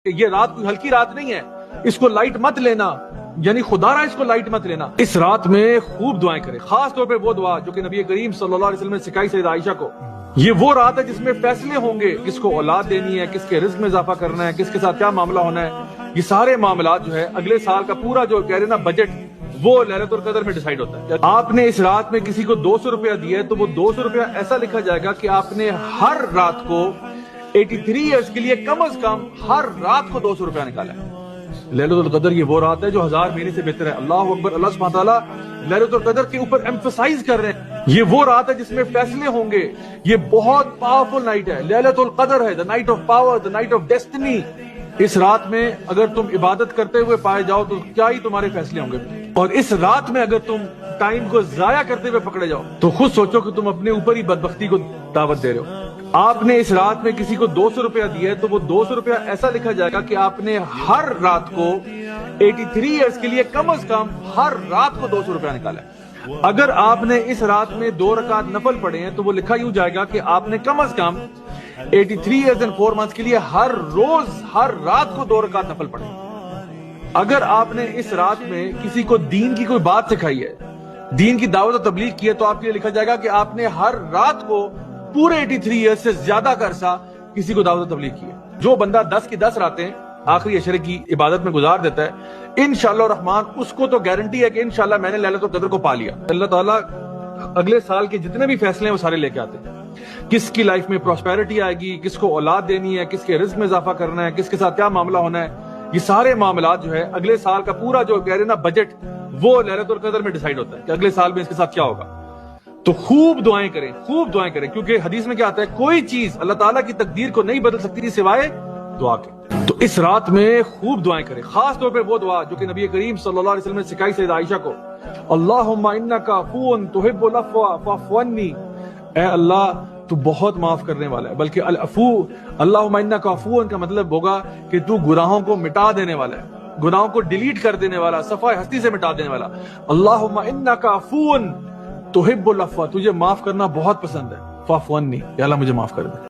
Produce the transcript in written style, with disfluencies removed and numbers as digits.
یہ رات کوئی ہلکی رات نہیں ہے، اس کو لائٹ مت لینا، یعنی خدا را اس کو لائٹ مت لینا۔ اس رات میں خوب دعائیں کریں، خاص طور پہ وہ دعا جو کہ نبی کریم صلی اللہ علیہ وسلم نے سکھائی سیدہ عائشہ کو۔ یہ وہ رات ہے جس میں فیصلے ہوں گے، کس کو اولاد دینی ہے، کس کے رزق میں اضافہ کرنا ہے، کس کے ساتھ کیا معاملہ ہونا ہے۔ یہ سارے معاملات جو ہے اگلے سال کا پورا جو کہہ رہے نا بجٹ، وہ لیلۃ القدر میں ڈیسائیڈ ہوتا ہے۔ آپ نے اس رات میں کسی کو 200 روپیہ دیا ہے تو وہ 200 روپیہ ایسا لکھا جائے گا کہ آپ نے ہر رات کو 83 ایئرز کے لیے کم از کم ہر رات کو 200 روپیہ نکالا ہے۔ لیلۃ القدر یہ وہ رات ہے جو 1000 مہینے سے بہتر ہے۔ اللہ اکبر، اللہ سبحانہ تعالیٰ لیلۃ القدر کے اوپر ایمفسائز کر رہے ہیں۔ یہ وہ رات ہے جس میں فیصلے ہوں گے، یہ بہت پاورفل نائٹ ہے، لیلۃ القدر ہے، the night of power, the night of destiny۔ اس رات میں اگر تم عبادت کرتے ہوئے پائے جاؤ تو کیا ہی تمہارے فیصلے ہوں گے، اور اس رات میں اگر تم ٹائم کو ضائع کرتے ہوئے پکڑے جاؤ تو خود سوچو کہ تم اپنے اوپر ہی بدبختی کو دعوت دے رہے ہو۔ آپ نے اس رات میں کسی کو 200 روپیہ دیا ہے تو وہ 200 روپیہ ایسا لکھا جائے گا کہ آپ نے ہر رات کو 83 ایئرز کے لیے کم از کم ہر رات کو 200 روپیہ نکالا ہے۔ اگر آپ نے اس رات میں 2 رکعت نفل پڑھے ہیں تو وہ لکھا یوں جائے گا کہ آپ نے کم از کم 83 ایئرز اینڈ 4 منتھس کے لیے ہر روز ہر رات کو 2 رکعت نفل پڑھے۔ اگر آپ نے اس رات میں کسی کو دین کی کوئی بات سکھائی ہے، دین کی دعوت و تبلیغ کی ہے، تو آپ کے لیے لکھا جائے گا کہ آپ نے ہر رات کو پورے 83 ایئرز سے زیادہ کا عرصہ کسی کو دعوت و تبلیغ کی ہے۔ جو بندہ 10 کی 10 راتیں آخری عشرے کی عبادت میں گزار دیتا ہے، انشاءاللہ الرحمن اس کو تو گارنٹی ہے کہ انشاءاللہ میں نے لیلۃ القدر کو پا لیا۔ اللہ تعالیٰ اگلے سال کے جتنے بھی فیصلے ہیں وہ سارے لے کے آتے ہیں۔ کس کی لائف میں پراسپیرٹی آئے گی، کس کو اولاد دینی ہے، کس کے رزق میں اضافہ کرنا ہے، کس کے ساتھ کیا معاملہ ہونا ہے، یہ سارے معاملات جو ہے اگلے سال کا پورا جو کہہ رہے نا بجٹ، وہ لیلۃ القدر میں ڈیسائیڈ ہوتا ہے کہ اگلے سال میں اس کے ساتھ کیا ہوگا۔ تو خوب دعائیں کریں، خوب دعائیں کریں، کیونکہ حدیث میں کیا آتا ہے، کوئی چیز اللہ تعالیٰ کی تقدیر کو نہیں بدل سکتی سوائے دعا کے۔ تو اس رات میں خوب دعائیں کریں، خاص طور پہ وہ دعا جو کہ نبی کریم صلی اللہ علیہ وسلم نے سکھائی سیدہ عائشہ کو۔ اللہم انک عفو تحب العفو فاعف عنی، اے اللہ تو بہت معاف کرنے والا ہے، بلکہ العفو، اللہم انک عفو کا مطلب ہوگا کہ تو گناہوں کو مٹا دینے والا ہے، گناہوں کو ڈیلیٹ کر دینے والا، صفحہ ہستی سے مٹا دینے والا۔ اللہم انک عفو تحب العفو، تجھے معاف کرنا بہت پسند ہے، فاعف عنی، یا اللہ مجھے معاف کر دے۔